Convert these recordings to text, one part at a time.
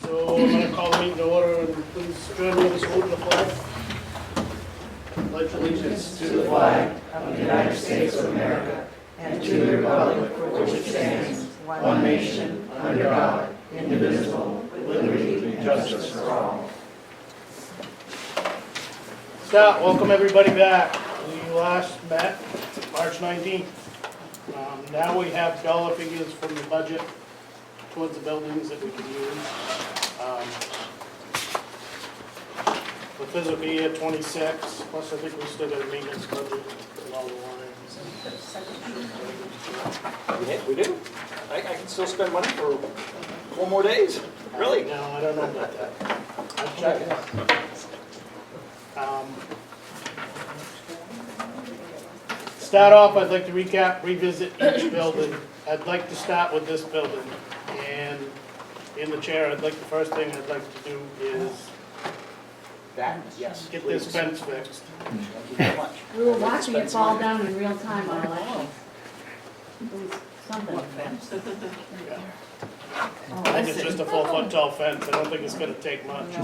So I'm gonna call the meeting to order and please join me in saluting the flag. Pledge allegiance to the flag of the United States of America and to the republic for which it stands, one nation, under God, indivisible, with liberty and justice for all. Scott, welcome everybody back. We last met March 19th. Now we have dollar figures from the budget towards the buildings that we can use. The physical year 26, plus I think we still got a maintenance budget and all the lines. We do? I can still spend money for 4 more days? Really? No, I don't know about that. I'll check it. Start off, I'd like to revisit each building. I'd like to start with this building. And in the chair, the first thing I'd like to do is That, yes. get this fence fixed. Thank you very much. We were watching it fall down in real time on election. It was something. I think it's just a 4-foot tall fence. I don't think it's gonna take much.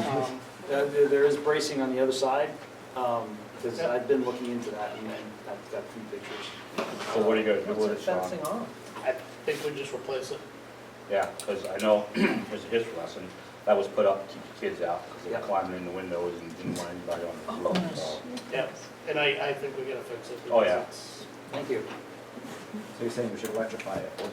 There is bracing on the other side, because I've been looking into that and I've got a few pictures. So what are you gonna do with it, Sean? on? I think we just replace it. Yeah, because I know, there's a history lesson, that was put up to keep the kids out, because they were Yeah. climbing in the windows and didn't want anybody on the roof, so. Yeah, and I think we gotta fix it. Oh, because yeah. it's- Thank you. So you're saying we should electrify it, Those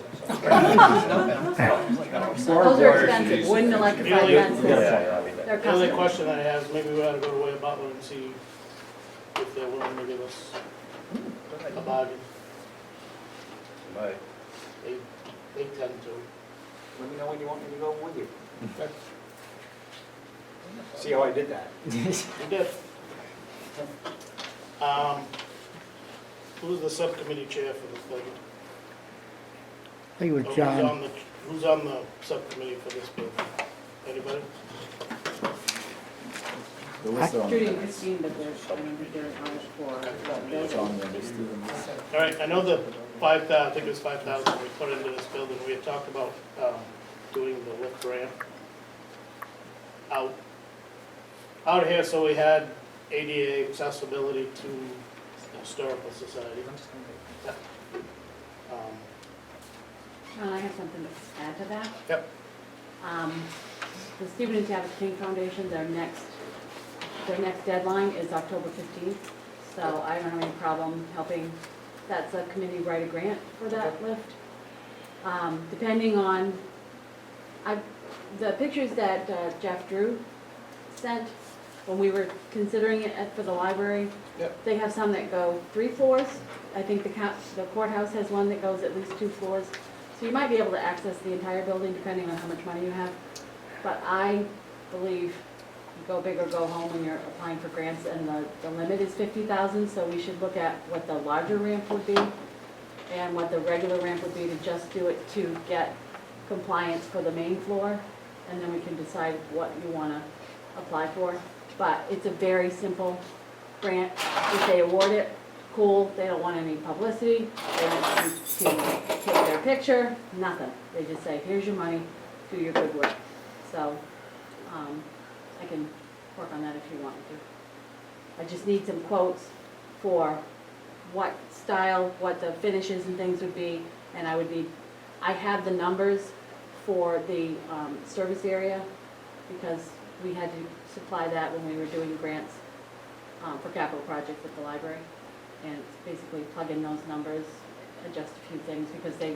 are expensive, wooden electrified Really? fences. Yeah, They're The only custom. question I have is maybe we ought to go to Wade Butler and see if they're willing to give us a bargain. Right. They tend to. Let me know when you want me to go with you. See how I did that? We did. Who's the subcommittee chair for this building? I think it Or was John. Who's on the subcommittee for this building? Anybody? Judy and Christine, but they're, I don't think they're on it for the building. All right, I know the 5,000, I think it was 5,000 we put into this building. We had talked about doing the lift ramp out here, so we had ADA accessibility to the Historical Society. John, I have something to add to that. Yep. The Stephen and Tabitha King Foundation, their next deadline is October 15th. So I don't have any problem helping that subcommittee write a grant for that lift. Depending on, the pictures that Jeff Drew sent when we were considering it for the library, Yep. they have some that go 3 floors. I think the courthouse has one that goes at least 2 floors. So you might be able to access the entire building depending on how much money you have. But I believe you go big or go home when you're applying for grants, and the limit is 50,000, so we should look at what the larger ramp would be and what the regular ramp would be to just do it to get compliance for the main floor, and then we can decide what you want to apply for. But it's a very simple grant. If they award it, cool, they don't want any publicity, they don't want you to take their picture, nothing. They just say, here's your money, do your good work. So, I can work on that if you want me to. I just need some quotes for what style, what the finishes and things would be, and I have the numbers for the service area, because we had to supply that when we were doing grants for capital projects at the library. And it's basically plug in those numbers, adjust a few things, because they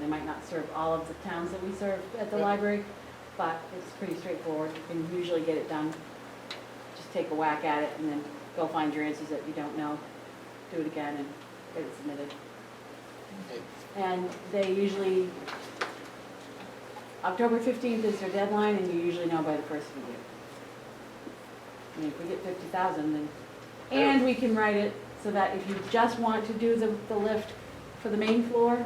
might not serve all of the towns that we serve at the library, but it's pretty straightforward. You can usually get it done. Just take a whack at it and then go find your answers that you don't know, do it again and get it submitted. And they usually, October 15th is their deadline, and you usually know by the first of the year. I mean, if we get 50,000, then, and we can write it so that if you just want to do the lift for the main floor,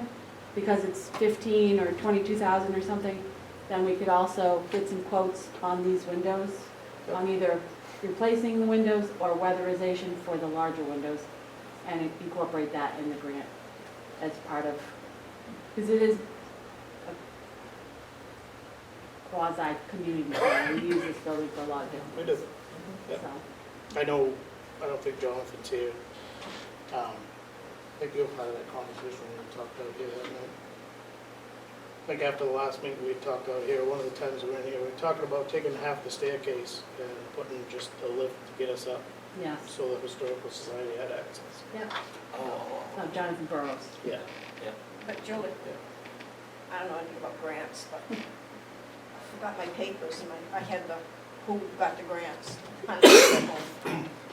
because it's 15 or 22,000 or something, then we could also get some quotes on these windows, on either replacing the windows or weatherization for the larger windows, and incorporate that in the grant as part of, because it is quasi-community center. We use this building for a lot of We different do. things. Yep. So, I know, I don't think Jonathan's here. I think you're part of that conversation when we talked out here that night. I think after the last meeting we talked out here, one of the times we were in here, we were talking about taking half the staircase and putting just a lift to get us up yes. so the Historical Society had access. Yep. Oh. Jonathan Burrows. Yeah. But Julie, I don't know anything about grants, but I forgot my papers, and I had the, who got the grants.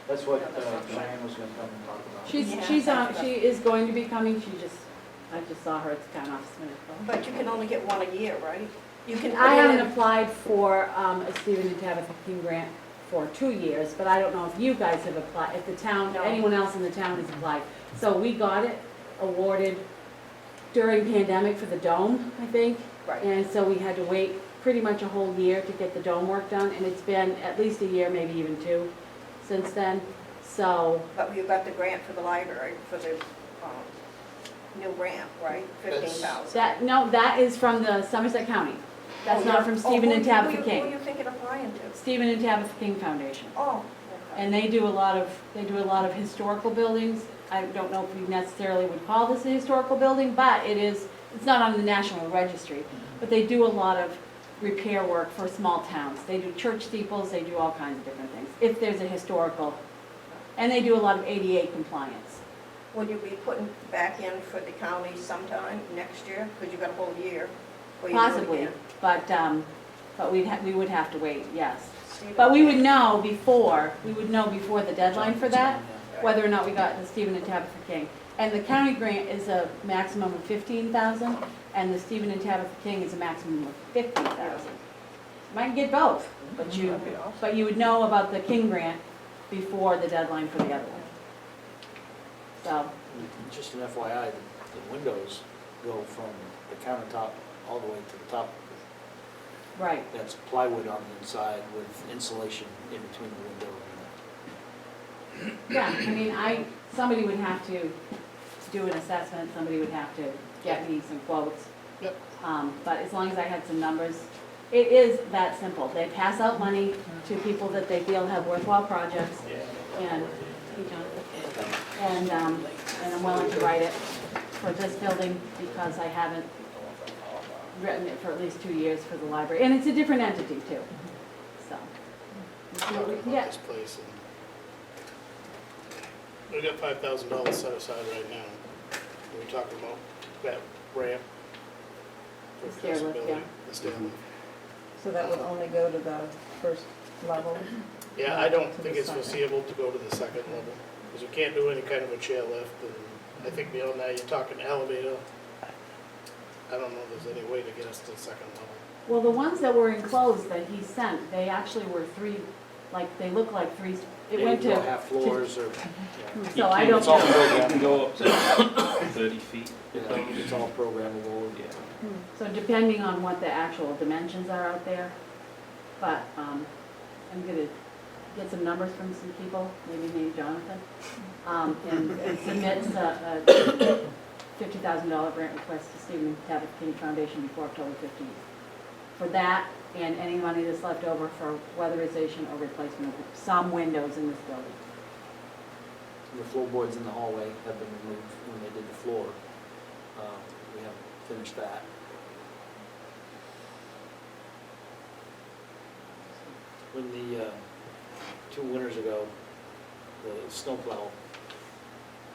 That's what Diane was gonna come and talk about. She is going to be coming, I just saw her at the town office a minute ago. But you can only get one a year, right? You can put I it haven't in- applied for a Stephen and Tabitha King grant for 2 years, but I don't know if you guys have applied, if the town, No. anyone else in the town has applied. So we got it awarded during pandemic for the dome, I think. Right. And so we had to wait pretty much a whole year to get the dome work done, and it's been at least a year, maybe even 2 since then. So, But you got the grant for the library, for the new ramp, right? That's- 15,000. that is from the Somerset County. That's not from Stephen and Tabitha Who are King. you thinking of applying to? Stephen and Tabitha King Foundation. Oh, okay. And they do a lot of historical buildings. I don't know if we necessarily would call this a historical building, but it's not on the National Registry. But they do a lot of repair work for small towns. They do church steeples, they do all kinds of different things, if there's a historical. And they do a lot of ADA compliance. Will you be putting back in for the county sometime next year? Because you got a whole year. where you do it Possibly, again. but we would have to wait, yes. See, But we would know before the deadline for that, whether or not we got the Stephen and Tabitha King. And the county grant is a maximum of 15,000, and the Stephen and Tabitha King is a maximum of 50,000. Might get both, but you would know about the King grant before the deadline for the other one. So, Just an FYI, the windows go from the countertop all the way to the top. right, That's plywood on the inside with insulation in between the window and yeah, I mean, somebody would have to do an assessment, somebody would have to get me some quotes. Yep. But as long as I had some numbers, it is that simple. They pass out money to people that they feel have worthwhile projects, and, and I'm willing to write it for this building because I haven't written it for at least 2 years for the library, and it's a different entity too, so. We'll see what we Talking can about get. this place. We got $5,000 set aside right now. We're talking about that ramp. for The stair lift, accessibility, yeah. The stair lift. So that would only go to the first level? Yeah, I don't To think the it's second. foreseeable to go to the second level, because we can't do any kind of a chair lift, and I think beyond that, you're talking elevator. I don't know if there's any way to get us to the second level. Well, the ones that were enclosed that he sent, they actually were they look like three, it Yeah, went you can to. go half floors or, yeah. So I don't It's all know. You can go up to 30 feet. Yeah, it's all programmable. Yeah. So depending on what the actual dimensions are out there, but, I'm gonna get some numbers from some people, maybe Jonathan, and submit a $50,000 grant request to Stephen and Tabitha King Foundation before October 15th. For that, and any money that's left over for weatherization or replacement of some windows in this building. The floorboards in the hallway have been removed when they did the floor. We haven't finished that. When the, 2 winters ago, the snowplow,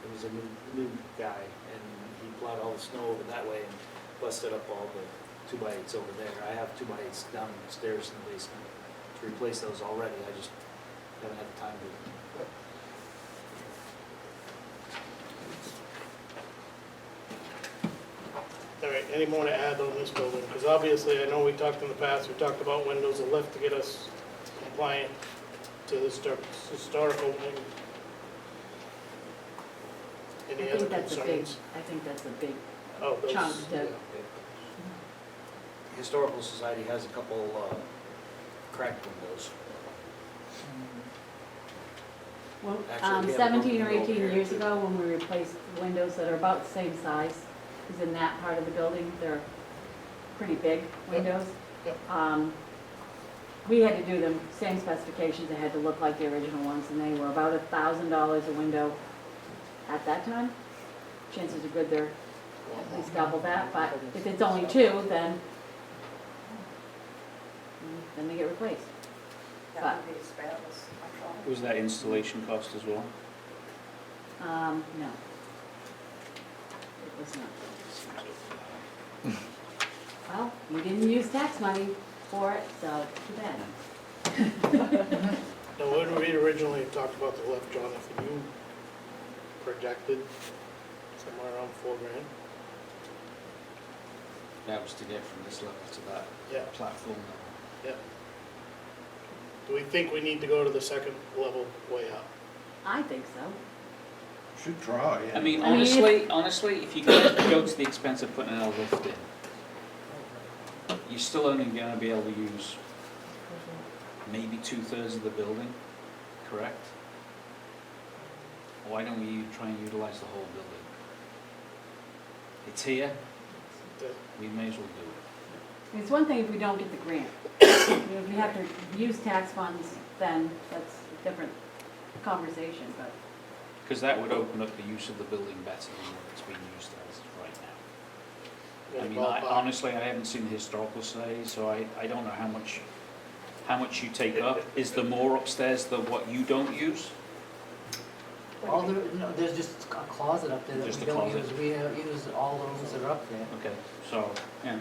it was a new guy, and he plowed all the snow over that way and busted up all the 2x8s over there. I have 2x8s downstairs in the basement to replace those already, I just haven't had the time to. All right, any more to add on this building? Because obviously, I know we talked in the past, we talked about windows, a lift to get us compliant to the historical wing. Any other concerns? I think that's a big, Oh, those, chunk to- yeah. Historical Society has a couple cracked windows. well, Actually, we have 17 or room to go 18 here, years too. ago, when we replaced windows that are about the same size as in that part of the building, they're pretty big windows. Yep. we had to do them, same specifications, they had to look like the original ones, and they were about $1,000 a window at that time. Chances are good they're at least double that, but if it's only two, then they get replaced. That would be as bad as I thought. Was that installation cost as well? No. It was not. Well, we didn't use tax money for it, so too bad. Now, when we originally talked about the lift, Jonathan, you projected somewhere around $4,000. That was to get from this level to that Yeah. platform level. Yeah. Do we think we need to go to the second level way up? I think so. Should try, yeah. I mean, I mean, honestly, if you go to the expense of putting a lift in, you're still only gonna be able to use maybe 2/3 of the building, correct? Why don't we try and utilize the whole building? It's here, we may as well do it. It's one thing if we don't get the grant. If we have to use tax funds, then that's a different conversation, but Because that would open up the use of the building better than what it's being used as right now. I Any mean, ballpark? honestly, I haven't seen the historical study, so I don't know how much you take up. Is there more upstairs than what you don't use? All the, no, there's just a closet up there that Just we a don't closet. use. We use all the rooms that are up there. Okay, so, yeah.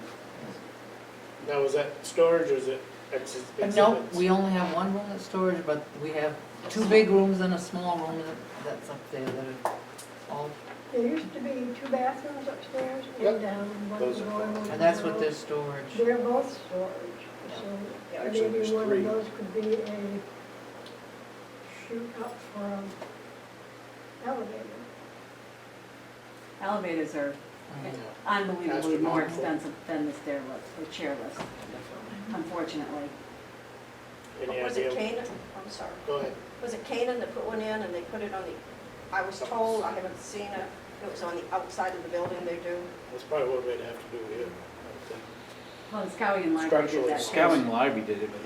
Now, is that storage or is it exhibits? No, we only have one room that's storage, but we have two big rooms and a small room that's up there that are all, There used to be 2 bathrooms upstairs Yep. and down, and one Those are going fine. over and that's the what road. their storage. They're both storage, so Actually, maybe there's one 3. of those could be a shoot up for elevator. elevators are unbelievably more expensive than the stair lift, the chair lift, unfortunately. Any Was it idea? Canaan? I'm sorry. Go ahead. Was it Canaan that put one in and they put it on the, I was told, I haven't seen it, it was on the outside of the building they do. That's probably what we'd have to do here, I would think. Well, the Scouting Library did that. Scouting Library did it, but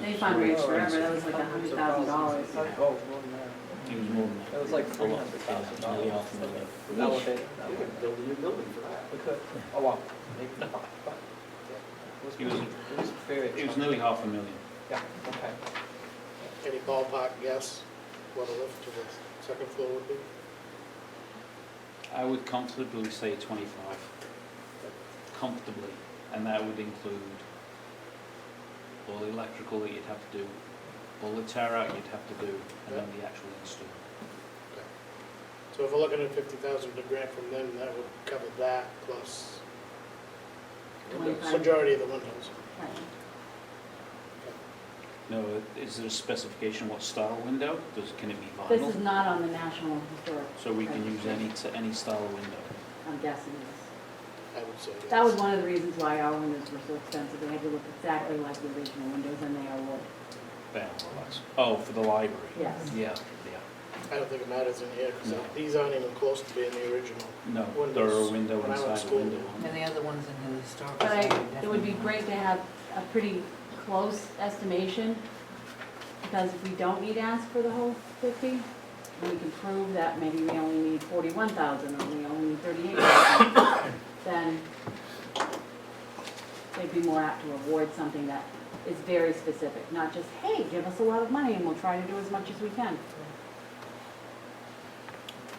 They fundraised forever, that was like $100,000. Oh, more than that. It was more than that. It was like A lot. $300,000. Nearly half a million. Elevator. You could build a new building for that. We could. Oh, wow. Maybe not, but. It was- It was very It was expensive. nearly half a million. Yeah, okay. Any ballpark guess what a lift to the second floor would be? I would comfortably say 25. Comfortably. And that would include all the electrical that you'd have to do, all the tear out you'd have to do, and then the actual install. So if we're looking at 50,000 to grant from them, that would cover that plus the 25. majority of the windows. Right. No, is there a specification what style window? Can it be This is vinyl? not on the National Historic. So we can use Register. any style window? I'm guessing this. I would say. That was yes. one of the reasons why our windows were so expensive. They had to look exactly like the original windows, and they are wood. Oh, for the library? Yes. Yeah, I don't think it matters in here, because No. these aren't even close to being the original. No, there are a window When I went to inside a school. window. And the other ones in the historical. But society, it would be definitely. great to have a pretty close estimation, because if we don't need to ask for the whole 50, we can prove that maybe we only need 41,000 or we only need 38,000, then they'd be more apt to award something that is very specific, not just, hey, give us a lot of money and we'll try to do as much as we can.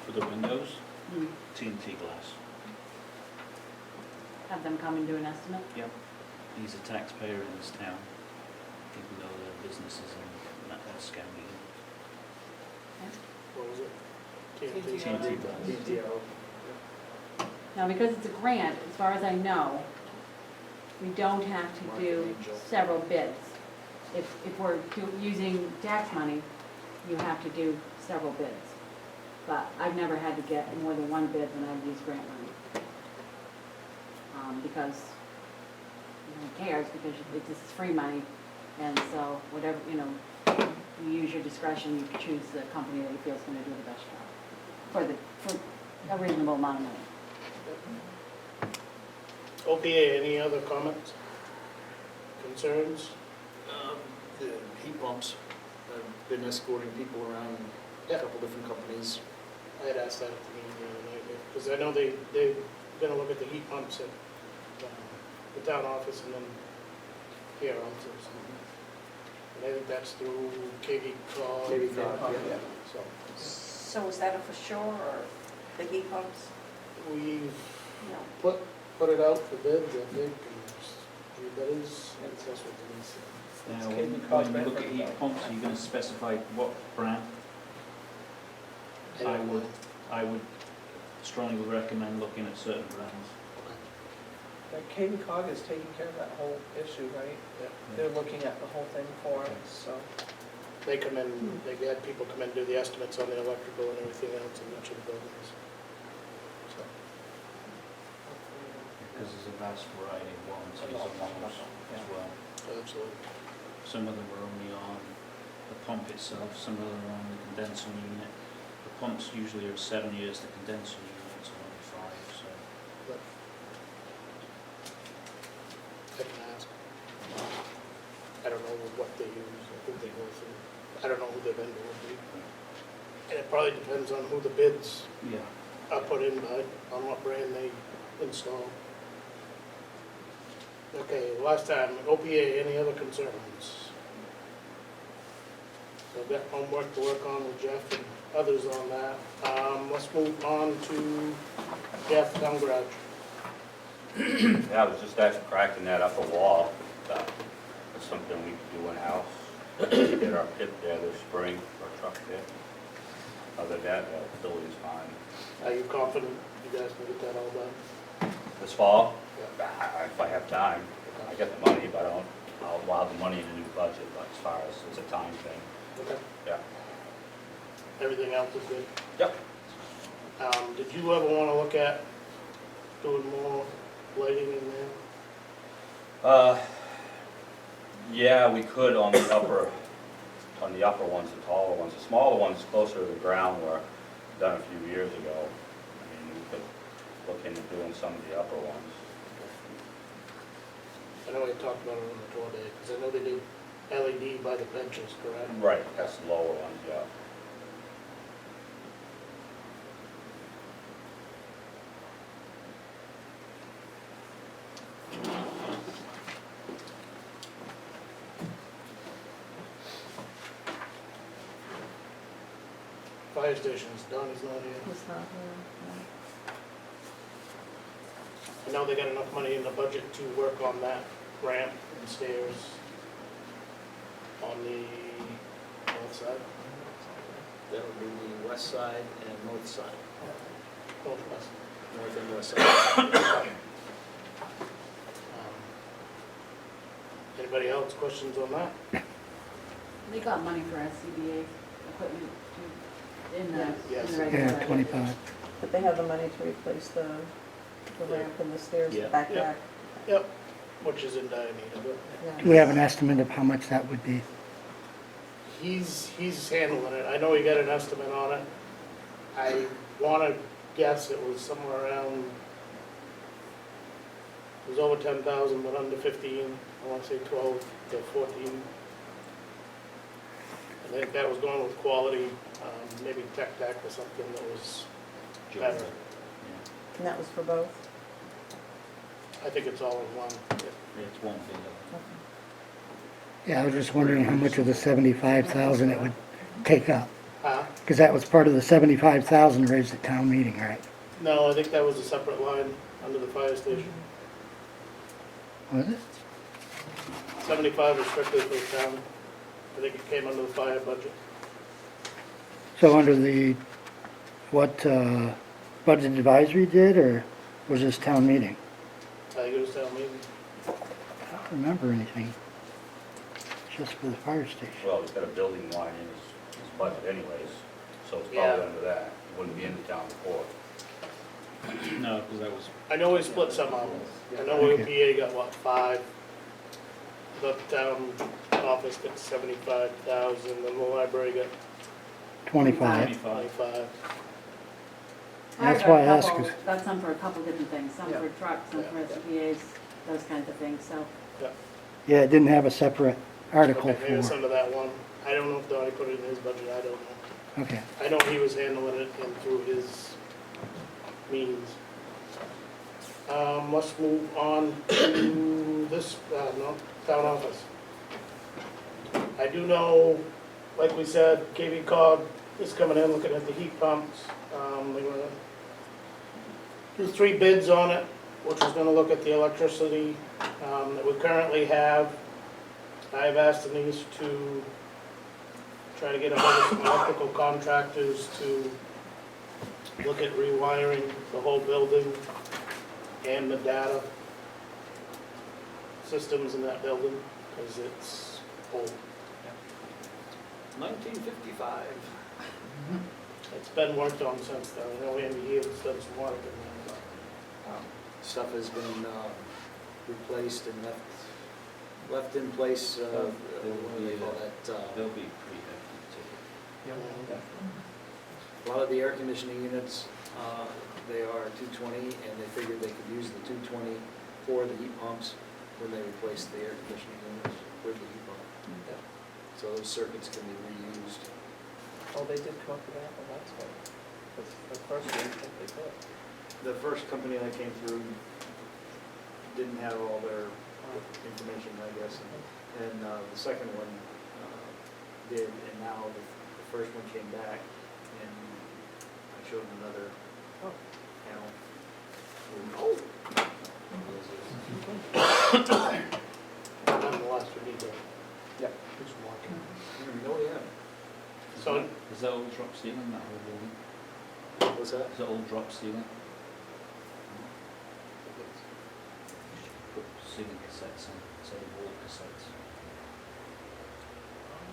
For the windows, Hmm. TNT glass. Have them come and do an estimate. Yep. He's a taxpayer in this town, even though their business is in Scambia. What was it? TNT glass. TTO. Now, because it's a grant, as far as I know, we don't have to do several bids. If we're using tax money, you have to do several bids. But I've never had to get more than one bid when I've used grant money. Because no one cares, because it's just free money. And so whatever, you use your discretion, you choose the company that you feel is gonna do the best job for a reasonable amount of money. OPA, any other comments? Concerns? pumps. I've been escorting people around a Yeah. couple different companies. I had asked that at the meeting the other night, because I know they're gonna look at the heat pumps at the town office and then here also, so. And I think that's through KV Cog. KV Cog, yeah. So, So is that a for sure, or the heat pumps? we've No. put it out for bids, I think, and three bidders, and that's what Denise said. Now, It's when getting cost you look at benefit heat though. pumps, are you going to specify what brand? I don't know. I would strongly recommend looking at certain brands. Like Caden Cog is taking care of that whole issue, right? Yeah. They're looking at the whole thing for us, so. They come in, they had people come in and do the estimates on the electrical and everything else in each of the buildings. So, Because there's a vast variety of warranties on those as well. absolutely. Some of them are only on the pump itself, some of them are on the condenser unit. The pumps usually are 7 years, the condenser units are only 5, so. I can ask. I don't know what they use, or who they go through. I don't know who the vendor will be. And it probably depends on who the bids Yeah. are put in by, on what brand they install. Okay, last time, OPA, any other concerns? So I've got homework to work on with Jeff and others on that. Let's move on to Jeff, town garage. Yeah, I was just actually cracking that upper wall. It's something we could do in-house. Get our pit there this spring, our truck there. Other than that, the building's fine. Are you confident you guys can get that all done? This fall, if I have time, I get the money, but I'll allow the money in the new budget, but as far as it's a time thing, Okay. yeah. Everything else is good? Yep. Did you ever want to look at doing more lighting in there? Yeah, we could on the upper ones, the taller ones. The smaller ones closer to the ground were done a few years ago. I mean, we could look into doing some of the upper ones. I know we talked about it on the tour day, because I know they do LED by the benches, correct? Right, that's the lower ones, yeah. Fire stations, Donnie's not here. It's not here, I know they got enough money in the budget to work on that ramp and stairs on the north side, That would be the west side and north side, northwest. north and west side. Anybody else, questions on that? They got money for SCBA equipment too, in the, Yes. in the regular Yeah, budget. 25. But they have the money to replace the ramp and the stairs, Yeah. the back Yeah. deck. Yep, which is in dire need of it. Yeah. Do we have an estimate of how much that would be? He's handling it, I know he got an estimate on it. I wanna guess it was somewhere around, it was over 10,000, but under 15, I wanna say 12 to 14. I think that was going with quality, maybe Tech Deck or something that was better. Yeah. And that was for both? I think it's all in one. Yeah, it's one big. Okay. Yeah, I was just wondering how much of the 75,000 it would take up. Because that was part of the 75,000 raised at town meeting, right? No, I think that was a separate line under the fire station. Was it? 75 was strictly for the town. I think it came under the fire budget. So under the, what, budget advisory did, or was this town meeting? I think it was town meeting. I don't remember anything. Just for the fire station. Well, he's got a building line in his budget anyways, so it's Yeah. probably under that. It wouldn't be in the town report. No, because that was, I know we split some out. I know Okay. OPA got, what, 5? The town office got 75,000, and the library got 25. 25. I That's got why I a asked, couple- 'cause- Got some for a couple different things, some Yeah. for trucks, some for Yeah. SCBA's, those kinds of things, so. Yeah, it didn't have a separate Article Okay, maybe it's 4. under that one. I don't know if Donnie put it in his budget, I don't know. Okay. I know he was handling it and through his means. Let's move on to this, no, town office. I do know, like we said, KV Cog is coming in, looking at the heat pumps. They're gonna do 3 bids on it, which is gonna look at the electricity, that we currently have. I've asked Denise to try to get a hold of some electrical contractors to look at rewiring the whole building and the data systems in that building, because it's old. 1955. It's been worked on since then. I know Andy Heald's done some work in there, Stuff has been replaced and left in place, what do they call that? They'll be pretty hefty too. A lot of the air conditioning units, they are 220, and they figured they could use the 220 for the heat pumps when they replace the air conditioning units with the heat pump. So those circuits can be reused. Oh, they did come up with that, well, that's good. Because the first one, I think they could. The first company that came through didn't have all their information, I guess, and the second one did, and now the first one came back, and I showed them another panel. nonetheless, we need to Yeah. do some work. Oh, yeah. So, Is that all drop ceiling, that whole building? What's that? Is it all drop ceiling? Put ceiling cassettes in, instead of wall cassettes.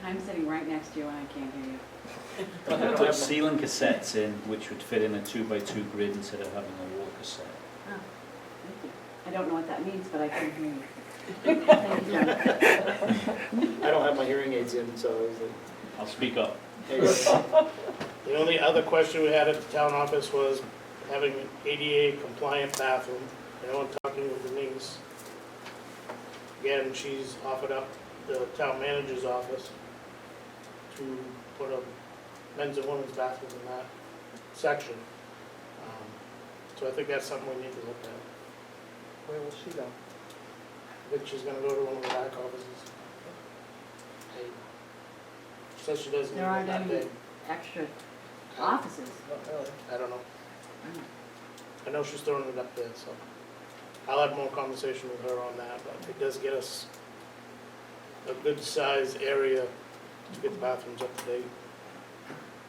I'm sitting right next to you and I can't hear you. Put ceiling cassettes in, which would fit in a 2x2 grid instead of having a wall cassette. Oh, thank you. I don't know what that means, but I can hear you. Thank you, John. I don't have my hearing aids in, so I was like, I'll speak up. there you go. the only other question we had at the town office was having an ADA compliant bathroom. I know I'm talking with Denise. Again, she's offered up the town manager's office to put a men's and women's bathroom in that section. So I think that's something we need to look at. Where will she go? I think she's gonna go to one of the back offices. She says she doesn't need There it aren't that any big. extra offices. Not really. I don't know. I know she's throwing it up there, so I'll have more conversation with her on that, but it does get us a good sized area to get the bathrooms up to date.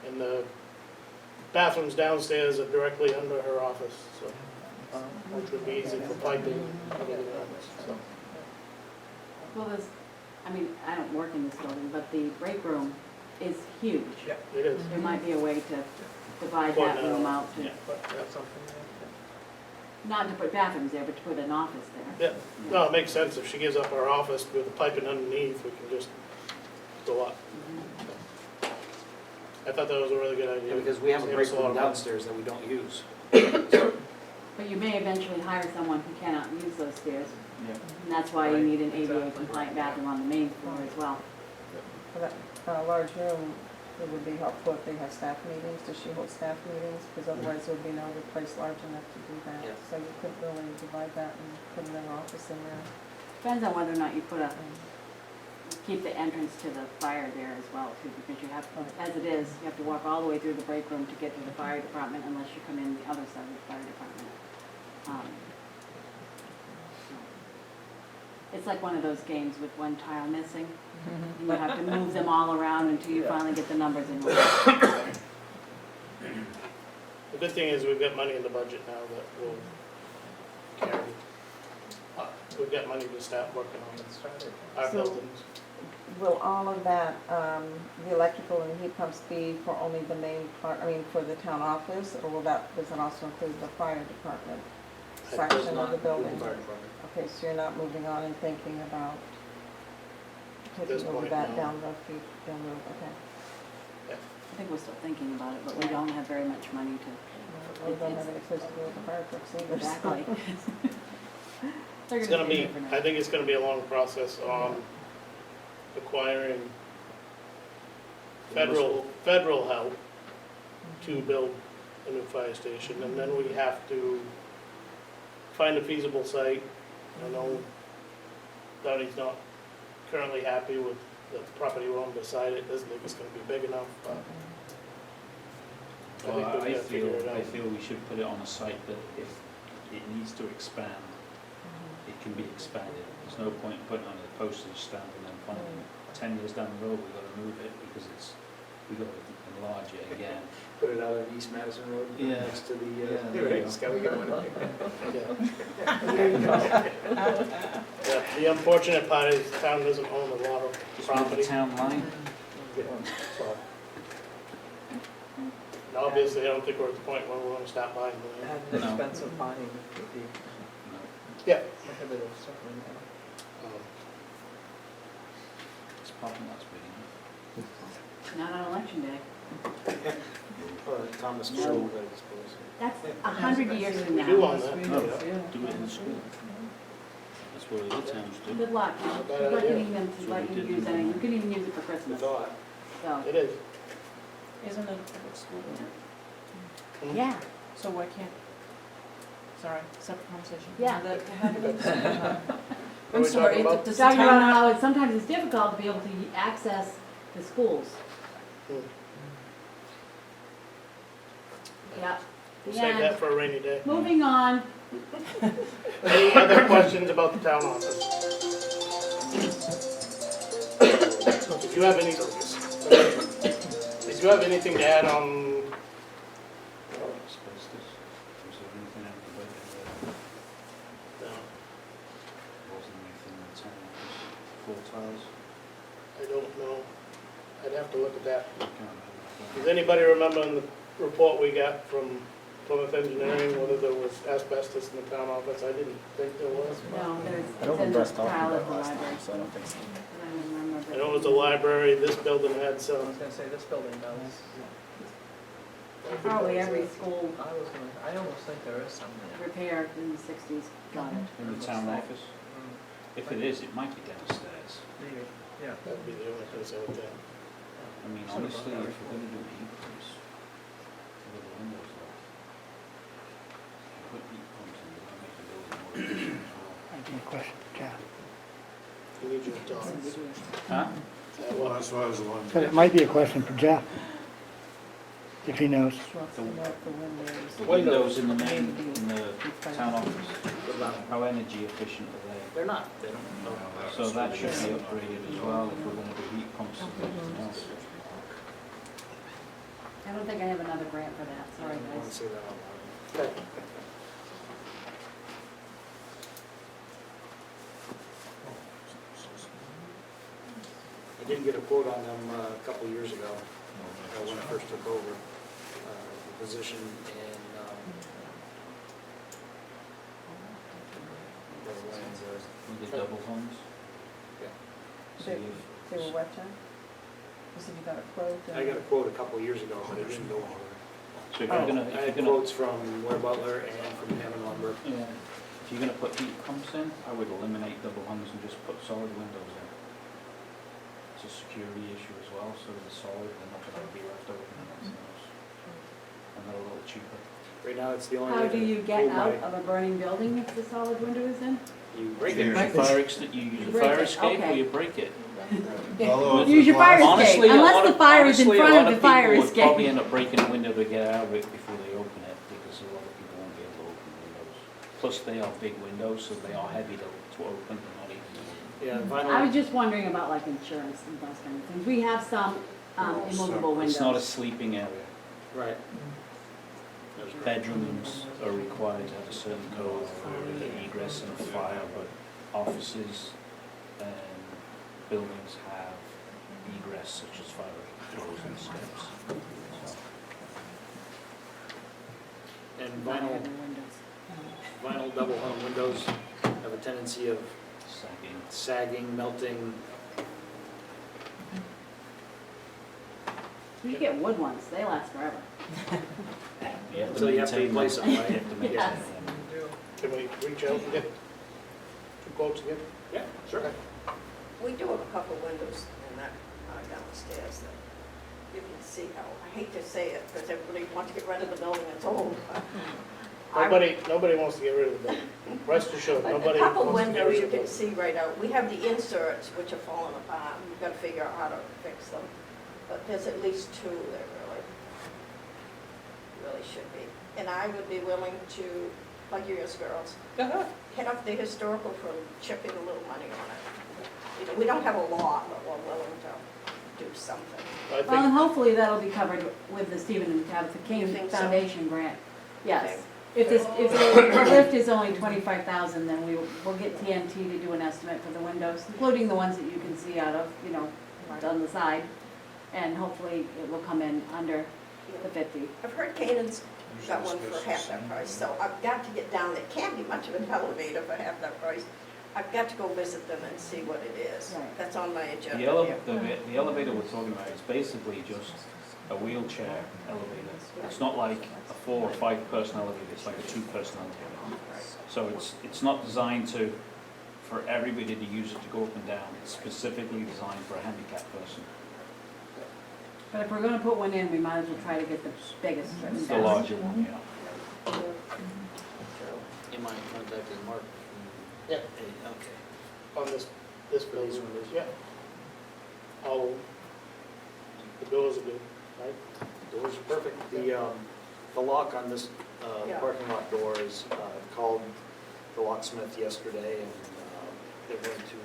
And the bathrooms downstairs are directly under her office, so, which would be easy for piping and everything else, so. Well, I mean, I don't work in this building, but the break room is huge. It is. There might be a way to divide that room out to, Yeah. But that's something, not to put bathrooms there, but to put an office there. Yeah, no, it makes sense. If she gives up her office with the piping underneath, we can just go up. I thought that was a really good idea. Yeah, because we have a Saves break us lot room of money. downstairs that we don't use. But you may eventually hire someone who cannot use those stairs, Yeah. and that's why you Right, need an ADA exactly. compliant bathroom on the main floor as well. For that large room, it would be helpful if they have staff meetings. Does she hold staff meetings? Because otherwise there would be no other place large enough to do that. Yeah. So you could really divide that and put an office in there. Depends on whether or not you put a, keep the entrance to the fire there as well too, because you have, as it is, you have to walk all the way through the break room to get to the fire department unless you come in the other side of the fire department. It's like one of those games with one tile missing, and you have to move them all around until you finally get the numbers in order. The good thing is we've got money in the budget now that will carry. We've got money to start working on our So- buildings. Will all of that, the electrical and heat pumps be for only the main part, I mean, for the town office? Or will that, does it also include the fire department It does section of Not the include building? fire department. Okay, so you're not moving on and thinking about This taking over point, that no. down the road, okay. I think we're still thinking about it, but we don't have very much money to, We don't have any place to go with the fire trucks either. so- exactly. They're It's gonna stay be, there for now. I think it's gonna be a long process on acquiring federal help to build a new fire station, and then we have to find a feasible site. I know Donnie's not currently happy with the property we own beside it, doesn't think it's gonna be big enough, but I think Well, we gotta figure it I out. feel we should put it on a site that if it needs to expand, it can be expanded. There's no point putting it on a postage stamp and then finding 10 years down the road, we've got to move it because we've got to enlarge it again. Put it out on East Madison Road, Yeah. next to the, Yeah, there you go. Skelly going. Yeah, the unfortunate part is the town doesn't own a lot of Just move the property, town line. so. And obviously, I don't think we're at the point where we wanna stop buying land. And No. expensive buying would be No. Yeah. prohibitive, certainly. It's parking lot's big enough. Not on election day. Or Thomas Joe, I suppose. That's 100 years from We now. do own that. No, Yeah. do it in the school. That's what other towns do. Good luck. Not a bad Good luck idea. getting them to let you use any. You can even use it for The Christmas. thought. So, It is. Isn't it a public school? yeah, So why can't, sorry, separate conversation. Yeah. What are we talking about? does the talking about town how sometimes it's difficult to be able to access the schools. Hmm. Yeah. We'll The save end. that for a rainy day. Moving on. Any other questions about the town office? Did you have any, did you have anything to add on, Asbestos. Was there anything out the budget that no, wasn't anything in the town office? Floor tiles? I don't know. I'd have to look at that. I can't remember. Does anybody remember in the report we got from Plymouth Engineering, whether there was asbestos in the town office? I didn't think there was. No, there's, I don't it's in remember the us talking file about at it the last library. time, so I don't think so. I don't remember. I know it was the library, this building had I some. was gonna say, this building does. Probably every school I almost think there is some there. repaired in the 60s got it. In the town office? If it is, it might be downstairs. Maybe, yeah. That'd be the only place I would think. I mean, honestly, if we're gonna do heat pumps, with the windows up, put heat pumps in, it'll make the building more efficient as well. I have a question, John. You need your dog. Huh? Well, that's why I was wondering. But it might be a question for Jeff, if he knows. The windows in the main, in the town office, how energy efficient are they? They're not, they don't know. So that should be upgraded as well if we're gonna do heat pumps and everything else. I don't think I have another grant for that, sorry I want to guys. say that out loud. Okay. I did get a quote on them a couple of years ago, when I first took over the position in, where the lands are. With the double homes? Yeah. So you've, They were what, John? You said you got a quote? I got a quote a couple of years ago, but it didn't go anywhere. so if you're gonna, I if had you're gonna, quotes from Ware Butler and from Hammond Lumber. yeah, if you're gonna put heat pumps in, I would eliminate double homes and just put solid windows in. It's a security issue as well, so they're solid, they're not gonna be left open in that house. And they're a little cheaper. Right now, it's the only How way do to you get cool out my, of a burning building if the solid window is in? you break You it. use a fire exit, you use a Break fire it, escape or okay. you break it. Although if Use the your fire glass- escape. Honestly, a Unless lot the of, fire is in honestly, a front lot of of the fire people would probably escape. end up breaking a window to get out of it before they open it, because a lot of people won't be able to open windows. Plus, they are big windows, so they are heavy to open, and not easy to open. Yeah, I was vinyl, just wondering about like insurance and those kind of things. We have some immovable windows. It's not a sleeping area. right. Bedrooms are required to have a certain code for egress and fire, but offices and buildings have egress such as fire doors and steps. So, And Not vinyl, heavy windows. vinyl double hung windows have a tendency of sagging. sagging, melting. You get wood ones, they last forever. Until you have to maintain replace them, right? You have to maintain Yes. them. Can we reach out and get two quotes again? Yeah, sure. We do have a couple windows in that downstairs that you can see how, I hate to say it, because everybody wants to get rid of the building, it's old. but Nobody wants to get rid of the building. Rest assured, A nobody couple wants to get windows rid you of the can building. see right out. We have the inserts which are falling apart. We've got to figure out how to fix them. But there's at least two that really should be. And I would be willing to, like you girls, head up the historical for chipping a little money on it. You know, we don't have a lot, but we're willing to do something. I Well, and think, hopefully that'll be covered with the Stephen and Tabitha You King think so? Foundation grant. Yes. Okay. If the lift is only 25,000, then we'll get TNT to do an estimate for the windows, including the ones that you can see out of, you know, on the side. And hopefully it will come in under the 50. I've heard Canaan's got one for half that price, so I've got to get down there. Can't be much of an elevator for half that price. I've got to go visit them and see what it is. Right. That's on my agenda. The elevator we're talking about is basically just a wheelchair elevator. It's not like a 4 or 5 person elevator, it's like a 2-person elevator. So it's not designed for everybody to use it to go up and down. It's specifically designed for a handicapped person. But if we're gonna put one in, we might as well try to get the biggest. and It's the best. larger one, yeah. You mind contacting Mark? Yeah. Okay. on this building, These windows. yeah. All, the doors are good, right? Doors are perfect. The lock on this Yeah. parking lot door is called the locksmith yesterday, and they're going to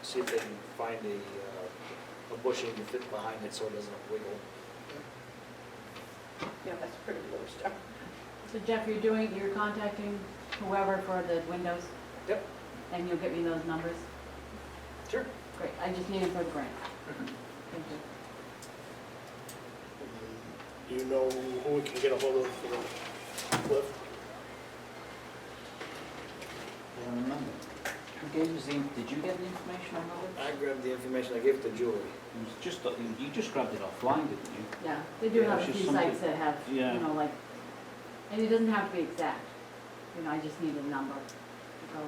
see if they can find a bushing to fit behind it so it doesn't wiggle. Yeah, that's pretty loose stuff. So Jeff, you're contacting whoever for the windows? Yep. And you'll get me those numbers? Sure. Great, I just need them for the grant. Thank you. Do you know who we can get a hold of for the lift? I don't remember. Who gave us did you get the information on that? I grabbed the information, I gave it to Julie. It was just, you just grabbed it offline, didn't you? Yeah, they do Yeah, have a it's just few something- sites that have, you Yeah. know, like, and it doesn't have to be exact. You know, I just need a number. So,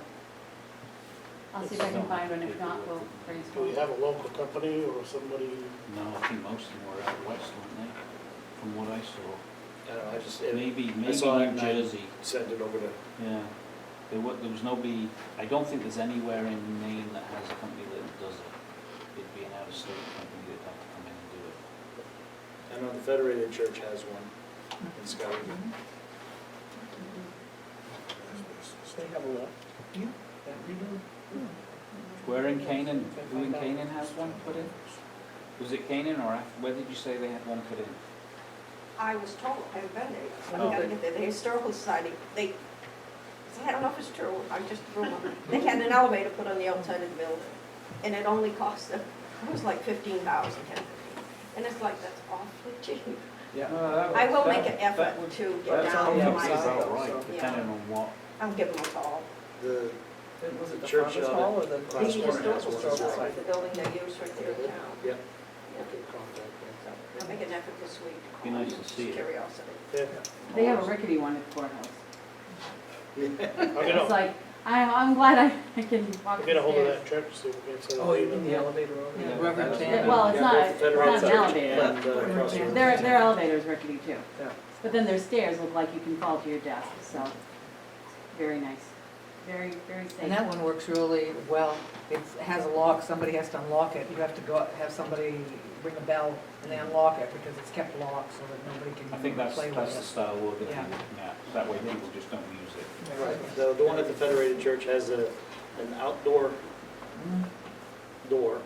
I'll see if I can find one, if not, we'll Do brainstorm. we have a local company or somebody? No, I think most of them were out west, weren't they? From what I saw. I don't know, I just, Maybe I saw it New and I Jersey, sent it over to, yeah. There was nobody, I don't think there's anywhere in Maine that has a company that does it. It'd be an out-of-state company that'd have to come in and do it. I know the Federated Church has one in Scotty. They have a lot. Yeah, that we do. Where in Canaan, who in Canaan has one put in? Was it Canaan or where did you say they had one put in? I was told, I haven't been there, so Oh. I gotta get there. The Historical Society, I don't know if it's true, I just rumor. They had an elevator put on the outside of the building, and it only cost them, it was like 15,000, 10,000. And it's like, that's awfully cheap. Yeah. I will make an effort to get that's down on the to That's outside, my, about though, right, so- depending on what. I'll give them a call. The Was it the Church, Farmers Hall or the? The Class one Historical has one as Society, well. the building they use right there in town. Yeah. Yeah. Get contact them. So I'll make an effort this week. Be nice to see it. Curiosity. Yeah. They have a rickety one at the courthouse. I'll get It's a, like, I'm glad I can walk I'll the get a hold of stairs. that church, see if we can set up. Oh, you mean the elevator over Yeah, there? Reverend That's- Tanner. Well, it's Yeah, not, both the it's Federated not an Church elevator. and, across the road. Their elevator's rickety too. Yeah. But then their stairs look like you can fall to your desk, so, very nice. Very, very safe. And that one works really well. It has a lock, somebody has to unlock it. You have to go, have somebody ring a bell and they unlock it because it's kept locked so that nobody can I think that's play with the it. style we're gonna be Yeah. looking at. That way people just don't use it. Right, the one at the Federated Church has an outdoor Mm. door,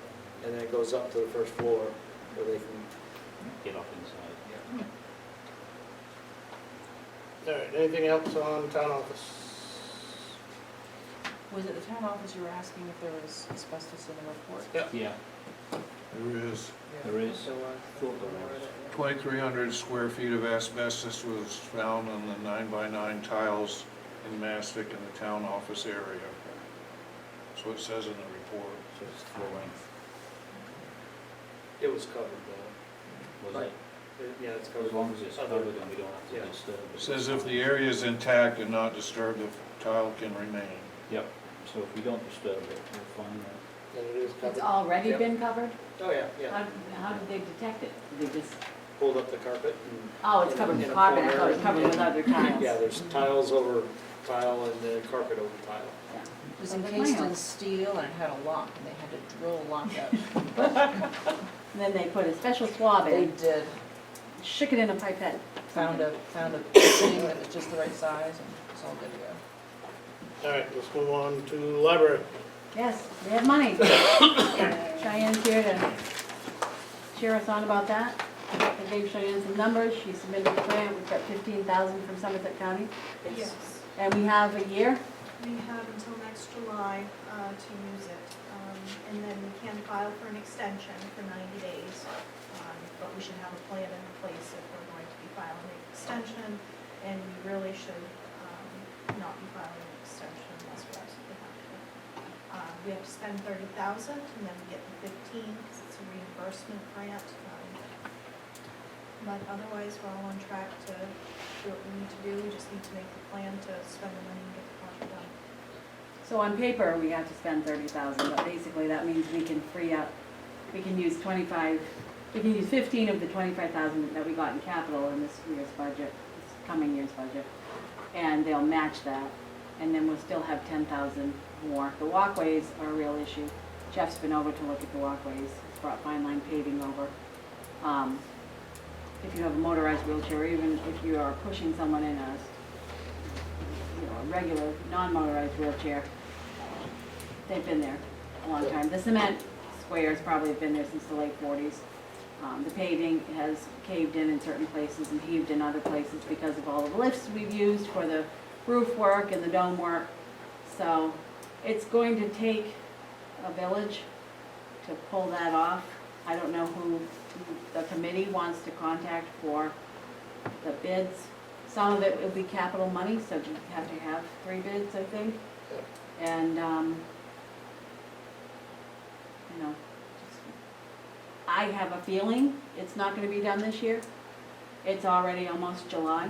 and then it goes up to the first floor where they can, Get off inside. All right, anything else on town office? Was it the town office you were asking if there was asbestos in the report? Yeah. Yeah, There is there is. There was. Thought there was. 2,300 square feet of asbestos was found on the 9x9 tiles in Mastic in the town office area. That's what it says in the report. So it's full length. it was covered though. Was Right. it? Yeah, it's covered. As long as it's Other- covered and we don't have Yeah. to disturb it. It says if the area is intact and not disturbed, the tile can remain. Yep. So if we don't disturb it, we're fine, right? And it is It's covered. already Yep. been covered? Oh, yeah, yeah. How did they detect it? Did they just, Pulled up the carpet and. oh, it's covered in with a carpet, I thought it corner was covered with and- other tiles. Yeah, there's tiles over tile and the carpet over tile. Yeah. It was Sounds like encased my in house. steel and it had a lock and they had to drill a lock out. And then they put a special swab They in, did, shook it in a pipette. found a thing that was just the right size and it's all good to go. All right, let's move on to library. Yes, they have money. Cheyenne's here to cheer us on about that. I gave Cheyenne some numbers, she submitted a plan, we've got 15,000 from Somerset County. Yes, And we have a year, we have until next July to use it. And then we can file for an extension for 90 days. But we should have a plan in place if we're going to be filing an extension. And we really should not be filing an extension unless we absolutely have to. We have to spend 30,000 and then we get the 15 because it's a reimbursement grant. But otherwise, we're all on track to do what we need to do. We just need to make the plan to spend the money and get the project done. so on paper, we have to spend 30,000, but basically that means we can free up, we can use 15 of the 25,000 that we got in capital in this year's budget, this coming year's budget, and they'll match that, and then we'll still have 10,000 more. The walkways are a real issue. Jeff's been over to look at the walkways, he's brought fine line paving over. If you have a motorized wheelchair, or even if you are pushing someone in a, a regular, non-motorized wheelchair, they've been there a long time. The cement squares probably have been there since the late 40s. The paving has caved in certain places and heaved in other places because of all the lifts we've used for the roof work and the dome work. So it's going to take a village to pull that off. I don't know who the committee wants to contact for the bids. Some of it will be capital money, so you have to have 3 bids, I think. Yep. And, I have a feeling it's not gonna be done this year. It's already almost July.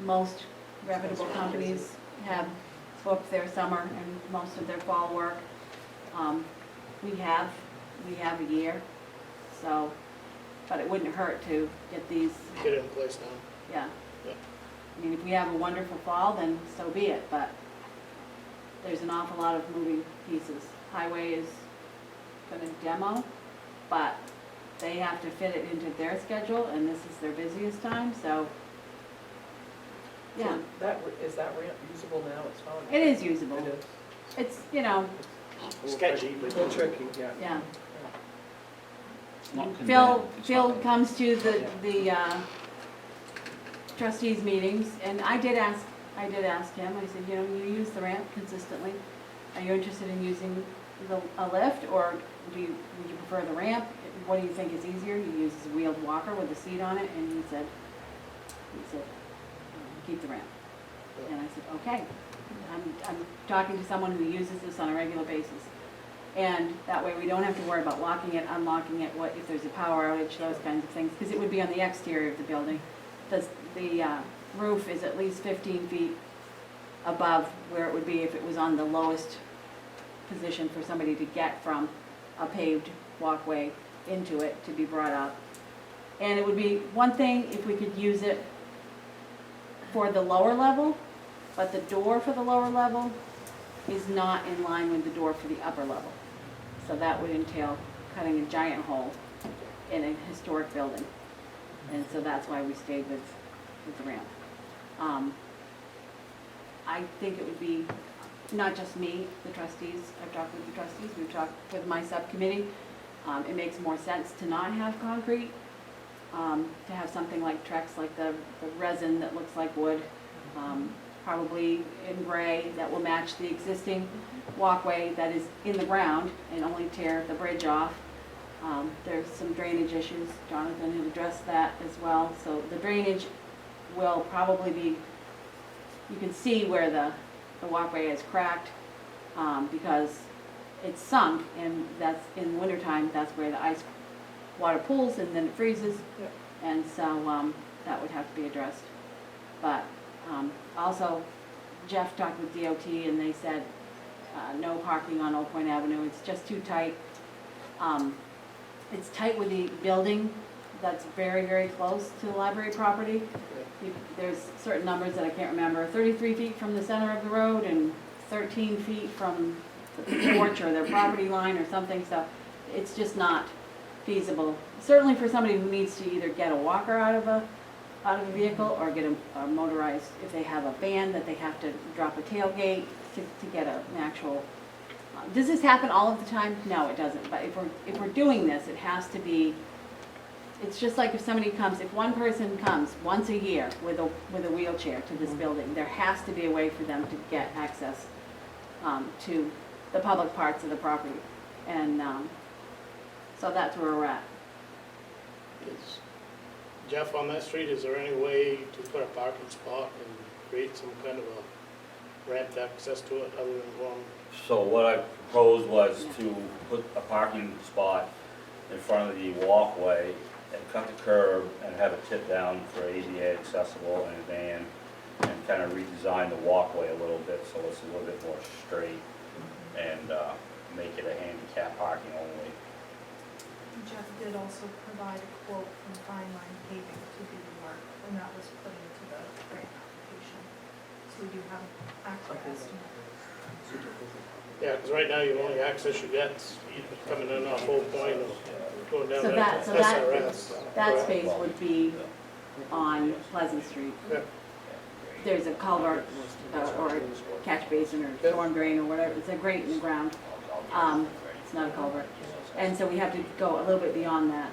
Most reputable companies have booked their summer and most of their fall work. We have a year, so, but it wouldn't hurt to get these, Get it in place now. yeah. Yeah. I mean, if we have a wonderful fall, then so be it, but there's an awful lot of moving pieces. Highway is gonna demo, but they have to fit it into their schedule, and this is their busiest time, so, yeah, Is that ramp usable now? It's fine. it is usable. It is. It's, Sketchy, but. A little tricky, yeah. yeah. It's not condemned. It's Phil not comes to the trustees meetings, and I did ask him, I said, you use the ramp consistently. Are you interested in using a lift, or would you prefer the ramp? What do you think is easier? He uses a wheeled walker with a seat on it, and he said, keep the ramp. And I said, okay. I'm talking to someone who uses this on a regular basis. And that way we don't have to worry about locking it, unlocking it, what if there's a power outage, those kinds of things, because it would be on the exterior of the building. The roof is at least 15 feet above where it would be if it was on the lowest position for somebody to get from a paved walkway into it to be brought up. And it would be one thing if we could use it for the lower level, but the door for the lower level is not in line with the door for the upper level. So that would entail cutting a giant hole in a historic building. And so that's why we stayed with the ramp. I think it would be not just me, the trustees, I've talked with the trustees, we've talked with my subcommittee. It makes more sense to not have concrete, to have something like Trex, like the resin that looks like wood, probably in gray that will match the existing walkway that is in the ground and only tear the bridge off. There's some drainage issues. Jonathan had addressed that as well. So the drainage will probably be, you can see where the walkway is cracked because it's sunk, and that's in wintertime, that's where the ice water pools and then it freezes. Yep. And so that would have to be addressed. But also, Jeff talked with DOT and they said no parking on Old Point Avenue, it's just too tight. It's tight with the building that's very, very close to the library property. There's certain numbers that I can't remember, 33 feet from the center of the road and 13 feet from the porch or their property line or something, so it's just not feasible. Certainly for somebody who needs to either get a walker out of a vehicle or get a motorized, if they have a van that they have to drop a tailgate to get an actual. Does this happen all of the time? No, it doesn't, but if we're doing this, it has to be, it's just like if somebody comes, if one person comes once a year with a wheelchair to this building, there has to be a way for them to get access to the public parts of the property. And so that's where we're at. Is- Jeff, on that street, is there any way to put a parking spot and create some kind of a ramped access to it other than going? So what I proposed was to put a parking spot in front of the walkway and cut the curb and have it tip down for ADA accessible and a van, and kind of redesign the walkway a little bit so it's a little bit more straight and make it a handicap parking only. Jeff did also provide a quote from Fine Line Paving to do the work, and that was put into the grant application. So we do have an accurate estimate. Yeah, because right now you only access you get either coming in off Old Point or going down So to that SRS. that space would be on Pleasant Street. Yeah. There's a culvert or a catch basin or storm drain or whatever, it's a grate in the ground. It's not a culvert. And so we have to go a little bit beyond that.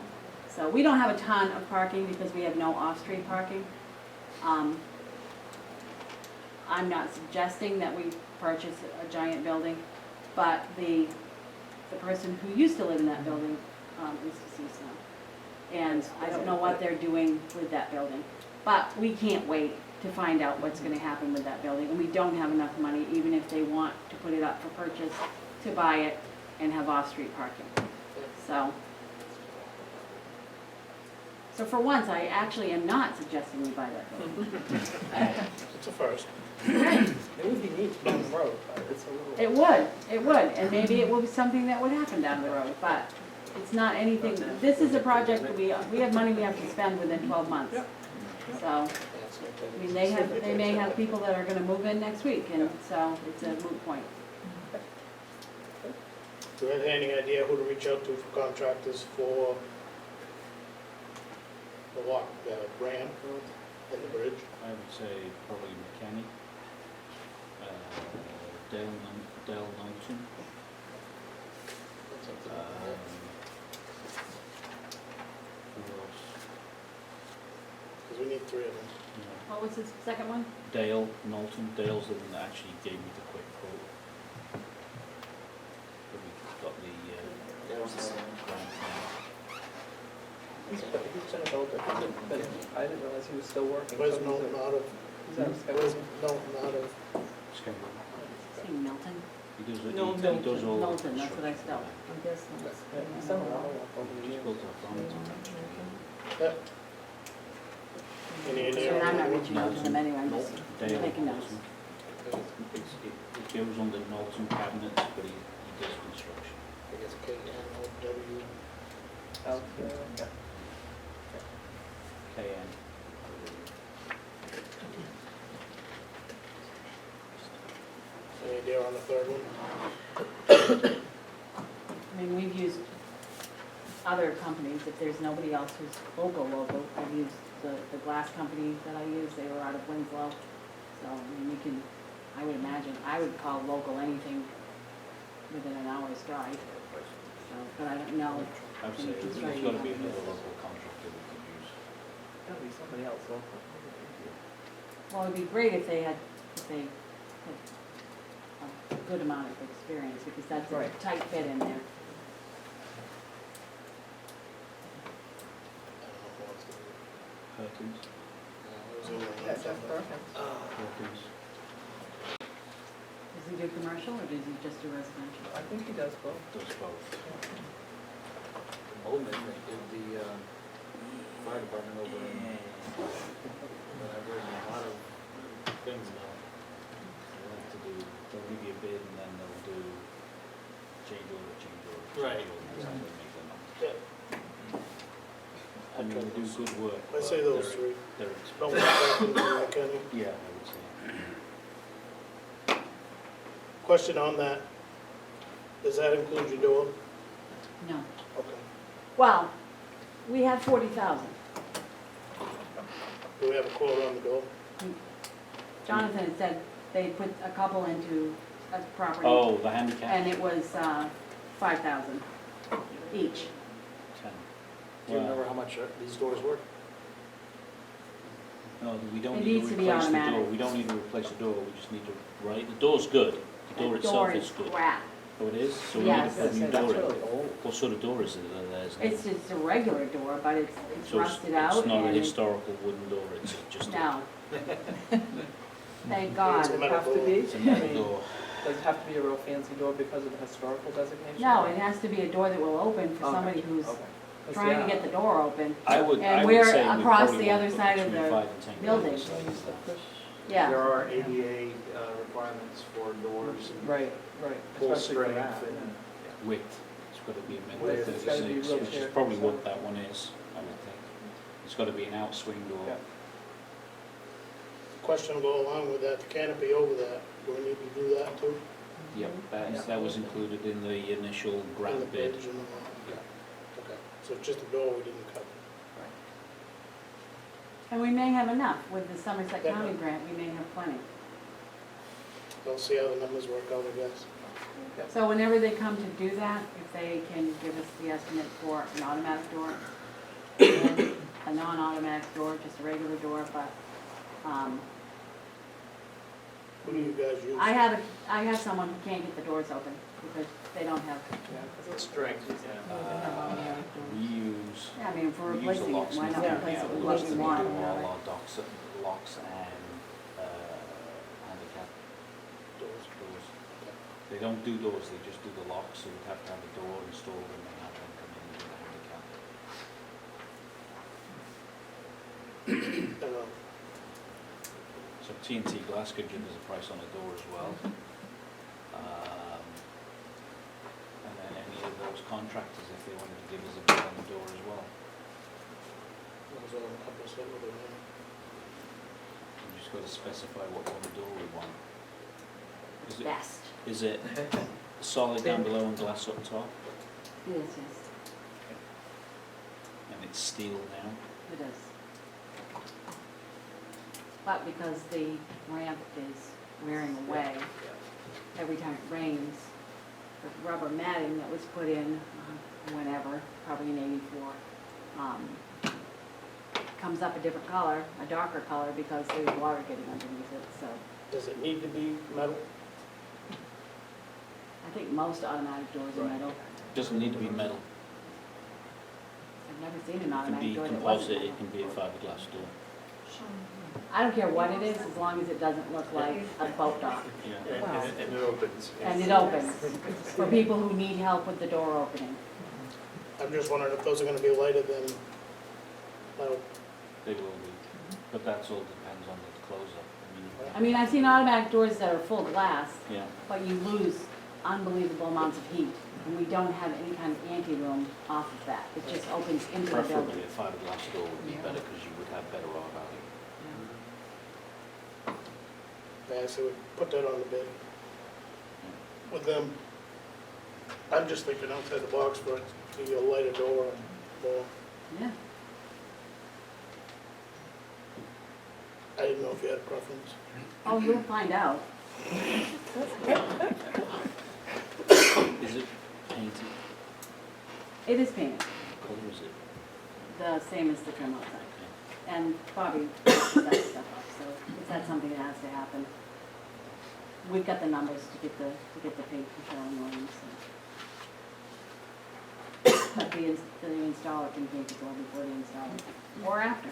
So we don't have a ton of parking because we have no off-street parking. I'm not suggesting that we purchase a giant building, but the person who used to live in that building is deceased now. And I don't know what they're doing with that building. But we can't wait to find out what's gonna happen with that building. And we don't have enough money, even if they want to put it up for purchase, to buy it and have off-street parking. So for once, I actually am not suggesting we buy that building. It's a first. It would be neat down the road, but it's a little. It would, and maybe it will be something that would happen down the road, but it's not anything, this is a project that we have money we have to spend within 12 months. So, I mean, they may have people that are gonna move in next week, and so it's a moot point. Do you have any idea who to reach out to for contractors for the walk, the ramp and the bridge? I would say probably mechanic, Dale Knowlton. Who else? Because we need three of them. Yeah. What was the second one? Dale Knowlton, Dale's the one that actually gave me the quick quote. But we got the grant now. He's been a builder, but I didn't realize he was still working. Where's so he's Milton a- out of? he's out of Where's Scotland. Milton out of? Scarborough. Say Milton? He does, No, he does all. Milton, that's what I spelled. I guess that's. Yeah, he's done a lot of work over the Just years. built up Farmington actually. Yeah. Any idea? And I'm not on reaching out to them anyway, I'm just Dale making notes. Knowlton. It goes under Knowlton Cabinets, but he does construction. I guess KNOW. Out there. KN. Any idea on the third one? I mean, we've used other companies, if there's nobody else who's local, I've used the glass company that I use, they were out of Winslow. So, I mean, we can, I would imagine, I would call local anything within an hour's drive. So, but I don't know. I would say there's got to be another local contractor we could use. Gotta be somebody else, though. Well, it'd be great if they had a good amount of experience, because that's a Right. tight fit in there. I don't know who else to do. Perkins. It was in there. That's perfect. Perkins. Does he do commercial, or does he just do residential? I think he does both. Does both. Oldman, they did the fire department over in, whatever, and a lot of things now. They like to do, they'll give you a bid and then they'll do change order, Right. that's how they make their numbers. Yeah. I mean, they do good work. I say but those they're- three. They're Don't expensive. want that in Kenny. Yeah, I would say. Question on that, does that include your door? No. Okay. Well, we have 40,000. Do we have a quote on the door? Jonathan had said they put a couple into a property. Oh, the handicap? And it was 5,000 each. 10. Do you remember how much these doors were? No, we don't It need needs to to be replace the door. automatic. We don't need to replace the door, we just need to, right? The door's good. The door That itself door is good. crap. Oh, it is? So we need Yes. to put a new That's door in. really old. What sort of door is it that there's now? It's just a regular door, but it's So rusted out. It's not a and it- historical wooden door, it's just a, No. Thank It's God. a Does it metal have to door. be? it's a I metal mean, door. does it have to be a real fancy door because of the historical designation? No, it has to be a door that will open for Okay, somebody who's okay. 'Cause, trying yeah, to get the door open. I would And say we're we across probably the want other to put side of between the 5 and 10 building. doors. so I use the push. Yeah. There are ADA requirements for doors and Right, right, full especially for that. strength and, Width, it's got to be a minimum Width, of it's gotta be 36, real which is careful, probably so- what that one is, I would think. It's got to be an outswing door. Yeah. Question will go along with that, the canopy over that, do we need to do that too? Yep, that was included in the initial In the grant bid. bridge and all that? Okay, so it's just the door we didn't cover. And we may have enough. With the Somerset Yeah. County grant, we may have plenty. We'll see how the numbers work out, I guess. So whenever they come to do that, if they can give us the estimate for an automatic door and a non-automatic door, just a regular door, but, Who do you guys use? I have someone who can't get the doors open because they don't have, Yeah, 'cause it's strength, yeah. We use, I mean, if we're we use a replacing it, why locksmith. not Yeah, replace Yeah, it with we what use we them to want? do all our locks and handicap doors. They don't do doors, they just do the locks, so we'd have to have a door installed and they have them come in and do the handicap. I don't know. So TNT Glass could give us a price on a door as well. And then any of those contractors, if they wanted to give us a bid on the door as well. Those are a couple of some of them, We just got to specify what kind of door we want. Best. Is it solid down below and glass up top? It is, yes, And it's steel now? it is. But because the ramp is wearing away every time it rains, the rubber matting that was put in whenever, probably in '84, comes up a different color, a darker color, because there's water getting underneath it, so. Does it need to be metal? I think most automatic doors are Right. metal. Doesn't need to be metal. I've never seen an It can automatic be door that wasn't composite, metal. it can be a fiberglass door. I don't care what it is, as long as it doesn't look like a boat dock. Yeah. And it opens. And it opens, for people who need help with the door opening. I'm just wondering if those are gonna be lighter than metal. They will be, but that's all depends on the close-up. I mean, I've seen automatic doors that are full glass, Yeah, but you lose unbelievable amounts of heat. And we don't have any kind of ante-room off of that. It just opens into the preferably building. a fiberglass door would be better because you would have better R value. Yeah, so we put that on the bid. With them, I'm just thinking outside the box for it to be a lighter door and more. Yeah. I didn't know if you had a preference. Oh, you'll find out. Is it painted? It is painted, What color is it? the same as the trim outside. And Bobby sets that stuff up, so if that's something that has to happen. We've got the numbers to get the paint from Sherwin-Williams. But the installer can paint the door before the installer, or after.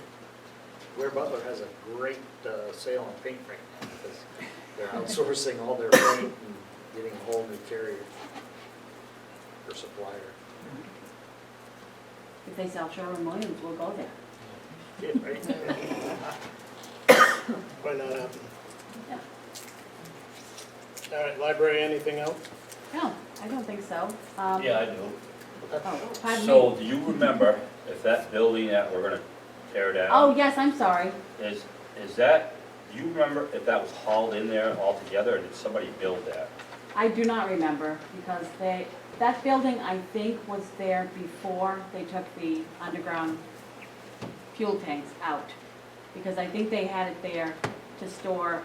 Ware Butler has a great sale on paint right now because they're outsourcing all their paint and getting a whole new carrier or supplier. If they sell Sherwin-Williams, we'll go there. Yeah, right. Might not happen. Yeah. All right, library, anything else? No, I don't think so. Yeah, I do. Oh, pardon So me. do you remember if that building that we're gonna tear down? Oh, yes, I'm sorry. Is that, do you remember if that was hauled in there altogether, or did somebody build that? I do not remember, because that building, I think, was there before they took the underground fuel tanks out. Because I think they had it there to store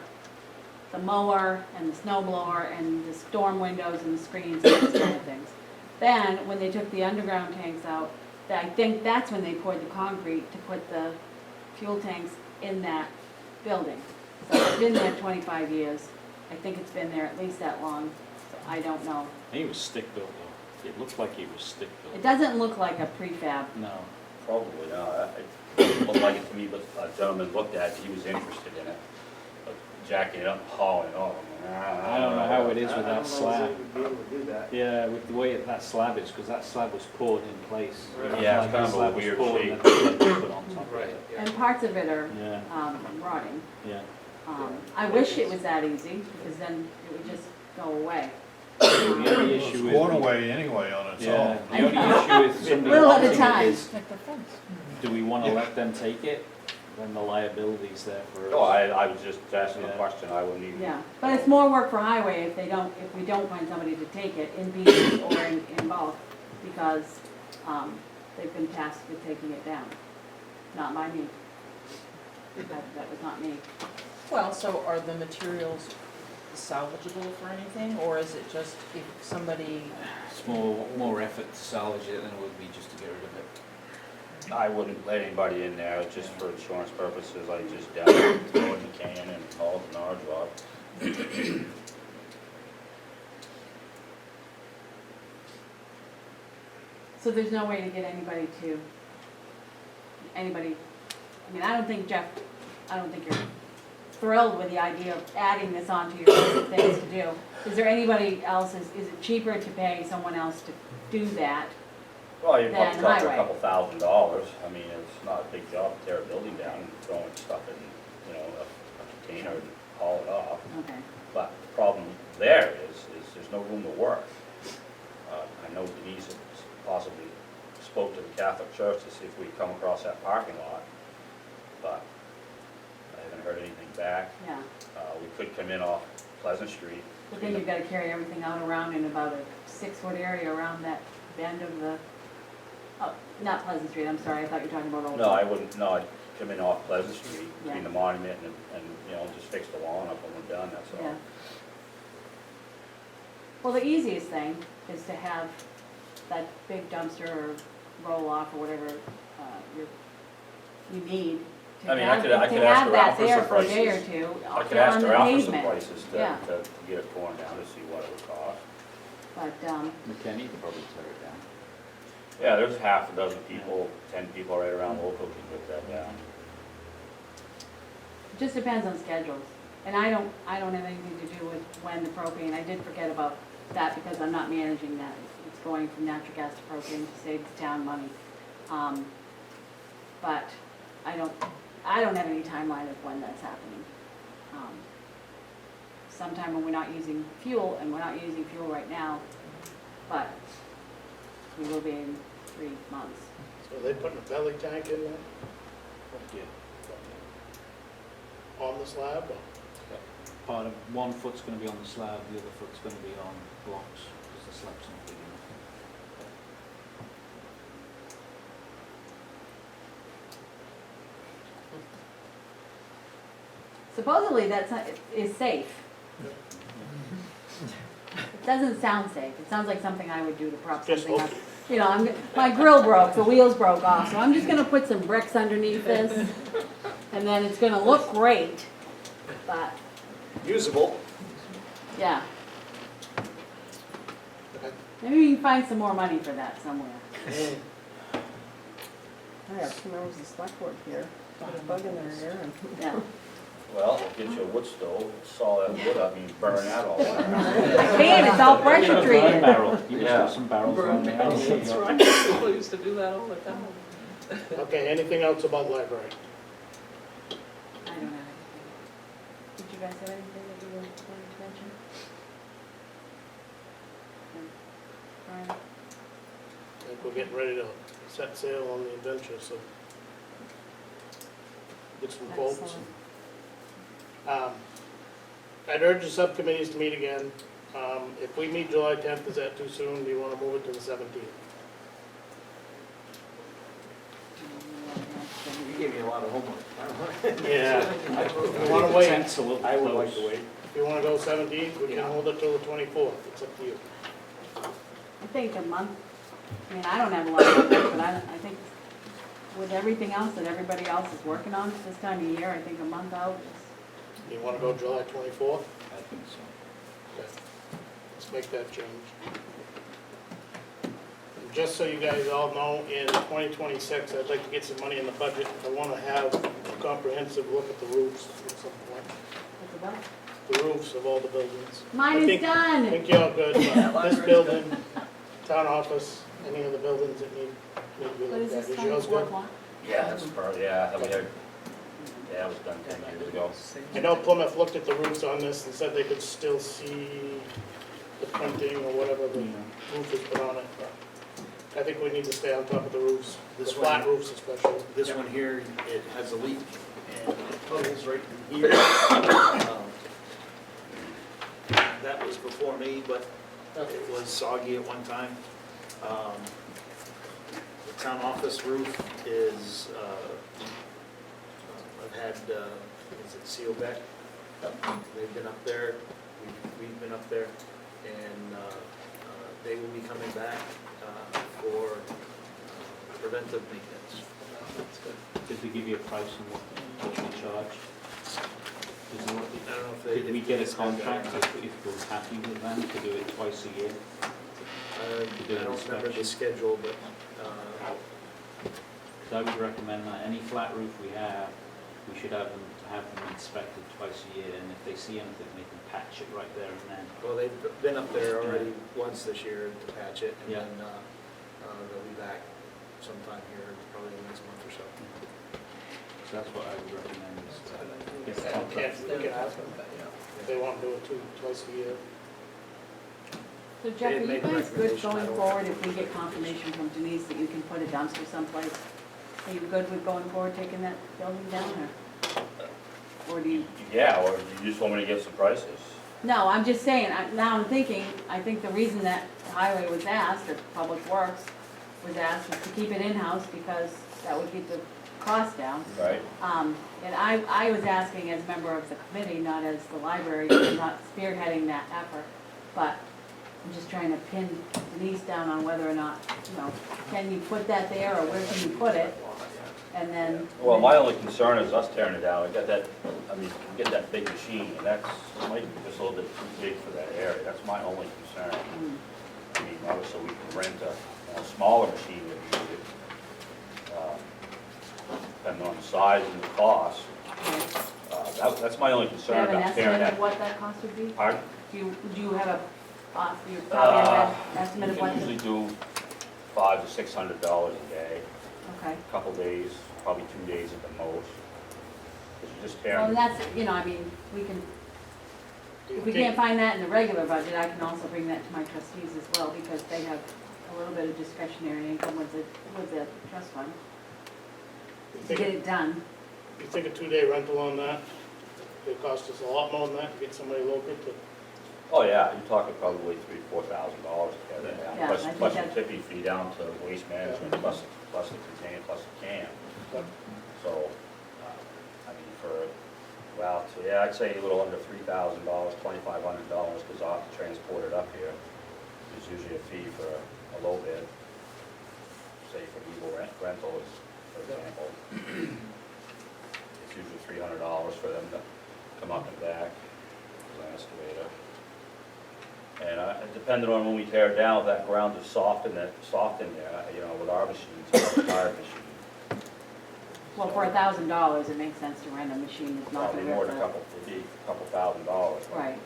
the mower and the snow blower and the storm windows and the screens and those kind of things. Then, when they took the underground tanks out, I think that's when they poured the concrete to put the fuel tanks in that building. So it's been there 25 years. I think it's been there at least that long, so I don't know. I think it was stick built though. It looked like it was stick It built. doesn't look like a prefab. No. Probably not. It looked like it to me, but a gentleman looked at it, he was interested in it. But jacking it up and hauling it off, I don't know how it is with that slab. would be able to do that. Yeah, with the way that slab is, because that slab was poured in place. Right. Yeah, it's Like kind the of a slab was weird poured shape. and then the slab was put on top of Right, it. yeah. And parts of it are Yeah, rotting. yeah. I wish it was that easy, because then it would just go away. The only issue It's is. going away anyway on its Yeah, own. the only issue with somebody Little at a wanting it time. is, Like the fence. do we want to let them take it? Then the liability's there for us. No, I was just asking a Yeah. question, I wouldn't even. Yeah, but it's more work for highway if we don't find somebody to take it in pieces or in bulk, because, they've been tasked with taking it down. Not by me. That was not me. Well, so are the materials salvageable for anything, or is it just if somebody, It's more effort to salvage it than it would be just to get rid of it. I wouldn't let anybody in there, just for insurance purposes, I just throw it in the can and haul it in our job. So there's no way to get anybody, I mean, I don't think you're thrilled with the idea of adding this onto your list of things to do. Is there anybody else, is it cheaper to pay someone else to do that? Well, you're probably Then talking highway. a couple $1,000s, I mean, it's not a big job to tear a building down and throwing stuff in, a container and haul it off. Okay. But the problem there is there's no room to work. I know Denise has possibly spoke to the Catholic Church to see if we'd come across that parking lot, but I haven't heard anything back. Yeah, We could come in off Pleasant Street. but then you've gotta carry everything out around in about a 6-foot area around that bend of the, oh, not Pleasant Street, I'm sorry, I thought you were talking about Old. No, I wouldn't, no, I'd come in off Pleasant Street, between Yeah. the monument and, just fix the lawn up when we're done, that's all. Yeah. Well, the easiest thing is to have that big dumpster or roll off or whatever you need. To I mean, I have- could ask to have around that for there some for a day or prices. two I could on ask the around for some pavement. prices Yeah. to get it torn down to see what it would cost. But, McKinney could probably tear it down. Yeah, there's half a dozen people, 10 people right around local can put that down. it just depends on schedules. And I don't have anything to do with when the propane, I did forget about that because I'm not managing that. It's going from natural gas to propane to save the town money. But I don't have any timeline of when that's happening. Sometime when we're not using fuel, and we're not using fuel right now, but we will be in 3 months. So are they putting a belly tank in there Yeah. on the slab? Or? Part of one foot's going to be on the slab, the other foot's going to be on blocks, because the slab's not big enough. Supposedly is safe. It doesn't sound safe. It sounds like something I would do to prop Just something up. hope- You know, my grill broke, the wheels broke off, so I'm just gonna put some bricks underneath this, and then it's gonna look great, but, Usable. yeah. Okay. Maybe we can find some more money for that somewhere. I have 2 members of the select board here, got a bug in their ear and. Yeah. Well, we'll get you a wood stove, saw that wood up, and you burn that all down. I can, it's all pressure Burn treated. barrel, you just Yeah. got some barrels around there. That's right, people used to do that all the time. Okay, anything else about library? I don't have anything. Did you guys have anything that you wanted to mention? we're getting ready to set sail on the adventure, so. Get some quotes. Excellent. I'd urge the subcommittees to meet again. If we meet July 10th, is that too soon? Do you want to move it to the 17th? You gave me a lot of homework. Yeah. I You want to wait? Tent's a little I would like to close. wait. If you want to go 17th, we can Yeah. hold it till the 24th. It's up to you. I think a month, I mean, I don't have a lot of work, but I think with everything else that everybody else is working on this time of year, I think a month out is, You want to go July 24th? I think so. Okay. Let's make that change. And just so you guys all know, in 2026, I'd like to get some money in the budget. I want to have a comprehensive look at the roofs at some point. what's about. The roofs of all the buildings. Mine I is think- I done. think you're good, but this building, town office, any of the buildings that need to be What is looked at. this Is time, yours 4 good? o'clock? Yeah, that's part, yeah, that we had, yeah, it was done 10 years ago. I know Plymouth looked at the roofs on this and said they could still see the printing or whatever the roof is put on it, but I think we need to stay on top of the roofs, the This flat one- roofs especially. This one here, it has a leak, and it puddles right in here. That was before me, but it was soggy at one time. The town office roof is, I've had, is it Seal Beck? They've been up there, we've been up there, and they will be coming back for preventive maintenance. That's good. Did they give you a price on what we charge? I don't know if they. Did we get a contract if we're happy with them to do it twice a year? I don't remember the schedule, but, Because I would recommend that any flat roof we have, we should have them inspected twice a year, and if they see anything, they can patch it right there and then. well, they've been up there already once this year to patch it, and Yeah. then they'll be back sometime here, probably in the next month or so. So that's what I would recommend is to get the Yeah, contract. we can ask them if they want to do it twice a year. So Jeff, They are you made a guys good recommendation, I going don't- forward if we get confirmation from Denise that you can put a dumpster someplace? Are you good with going forward, taking that building down, or do you? Yeah, or you just want me to get some prices? No, I'm just saying, now I'm thinking, I think the reason that highway was asked, or Public Works was asked, was to keep it in-house because that would keep the cost down. Right? And I was asking as a member of the committee, not as the library, not spearheading that effort, but I'm just trying to pin Denise down on whether or not, can you put that there, or where can you put it? And then. Well, my only concern is us tearing it down. We got that, I mean, we get that big machine, and that's, might be just a little bit too big for that area. That's my only concern. Mm. I mean, obviously, we can rent a smaller machine if needed, depending on the size and the cost. That's my only Do you concern have an about tearing estimate of that. what that cost would be? Pardon? Do you have you probably have an estimate You of can what? usually do $500 to $600 a day, Okay. a couple days, probably 2 days at the most. Because you're just Well, tearing. and that's, I mean, we can, Do you if we think- can't find that in the regular budget, I can also bring that to my trustees as well, because they have a little bit of discretionary income with the trust fund you to think- get it done. You think a 2-day rental on that, it cost us a lot more than that to get somebody local to, Oh, yeah, you're talking probably $3,000 to $4,000 to tear that down. Yeah, Plus, I think plus the that- tipping fee down to waste management, plus the container, plus the can. Yep. So, I mean, so yeah, I'd say a little under $3,000, $2,500, because I'll have to transport it up here. There's usually a fee for a low bid, say for Eagle Rentals, for example. It's usually $300 for them to come up and back as an excavator. And depending on when we tear it down, if that ground is soft in there, with our machines, our tire machine. Well, for $1,000, it makes sense to rent a machine that's not Probably gonna more rip than the. it'd be a couple $1,000. Right.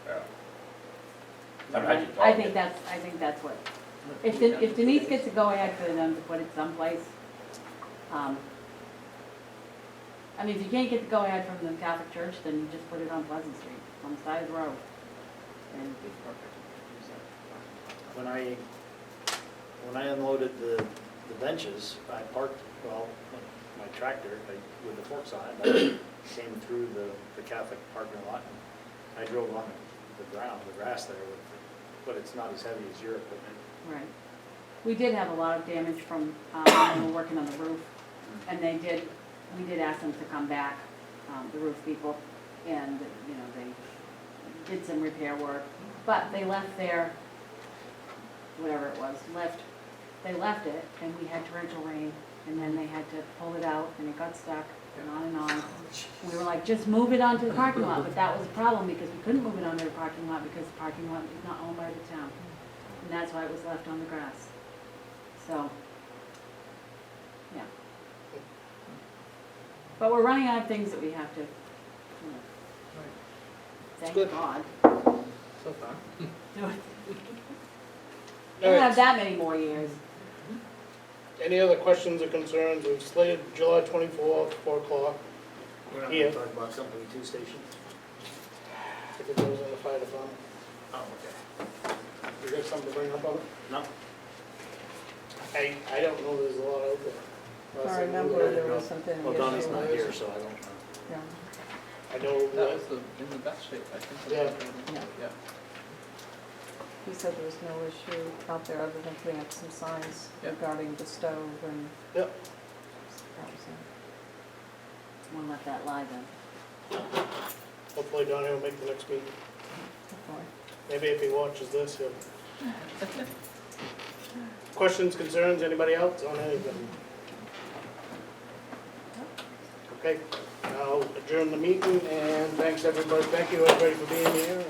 Yeah. I mean, I could I talk think that's what, if Denise gets to go ahead for them to put it someplace, I mean, if you can't get the go ahead from the Catholic Church, then you just put it on Pleasant Street, on the side of the road. And When I when I unloaded the benches, I parked, well, my tractor, with the forks on it, I came through the Catholic parking lot, and I drove on the ground, the grass there, but it's not as heavy as your equipment. Right. We did have a lot of damage from, when we were working on the roof, and we did ask them to come back, the roof people, and, you know, they did some repair work, but they left their, whatever it was, they left it, and we had torrential rain, and then they had to pull it out, and it got stuck, and on and on. We were like, just move it onto the parking lot, but that was a problem, because we couldn't move it onto the parking lot, because the parking lot is not owned by the town. And that's why it was left on the grass. So, yeah. But we're running out of things that we have to, you know, thank good. God. So far. Do it. We don't have that many more years. Any other questions or concerns? We've slated July 24th, 4 o'clock. We're not Yeah. gonna talk about something with 2 stations? If it goes in the fire department. Oh, okay. You got something to bring up on it? No? I don't know there's a lot out there. I remember there was something. Well, Donnie's not here, so I don't know. Yeah. I know That that, was in the best shape, I think. Yeah. Yeah. He said there was no issue out there other than putting up some signs Yep. regarding the stove and. Yep. That was it. We'll let that lie then. hopefully Donnie will make the next meeting. Hopefully. Maybe if he watches this, he'll. Questions, concerns, anybody else on anything? Okay, I'll adjourn the meeting, and thanks everybody, thank you everybody for being here.